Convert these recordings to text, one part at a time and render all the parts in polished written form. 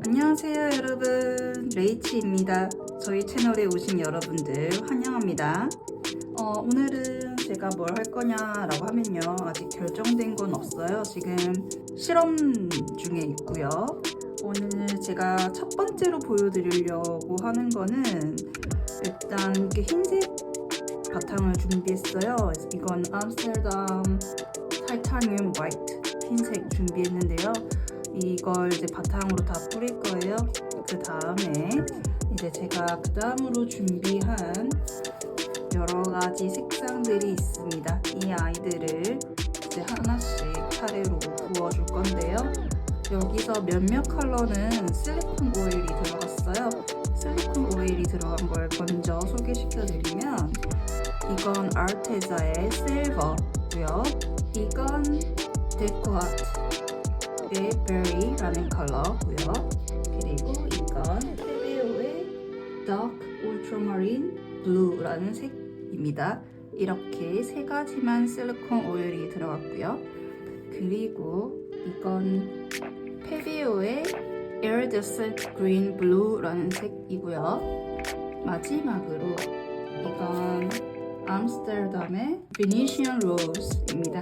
안녕하세요 여러분, 레이치입니다. 저희 채널에 오신 여러분들 환영합니다. 오늘은 제가 뭘 할 거냐라고 하면요, 아직 결정된 건 없어요. 지금 실험 중에 있고요. 오늘 제가 첫 번째로 보여드리려고 하는 거는 일단 이렇게 흰색 바탕을 준비했어요. 이건 암스테르담 타이타늄 화이트 흰색 준비했는데요. 이걸 이제 바탕으로 다 뿌릴 거예요. 그 다음에 이제 제가 그 다음으로 준비한 여러 가지 색상들이 있습니다. 이 아이들을 이제 하나씩 차례로 부어줄 건데요. 여기서 몇몇 컬러는 실리콘 오일이 들어갔어요. 실리콘 오일이 들어간 걸 먼저 소개시켜 드리면, 이건 아르테자의 실버고요. 이건 데코아트의 베리라는 컬러고요. 그리고 이건 페베오의 Dark Ultramarine Blue라는 색입니다. 이렇게 세 가지만 실리콘 오일이 들어갔고요. 그리고 이건 페비오의 Iridescent Green Blue라는 색이고요. 마지막으로 이건 암스테르담의 Venetian Rose입니다.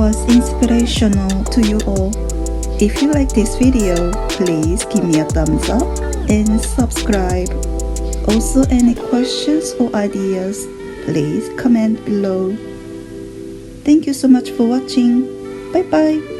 was inspirational to you all. If you like this video, please give me a thumbs up and subscribe. Also, any questions or ideas, please comment below. Thank you so much for watching. Bye bye.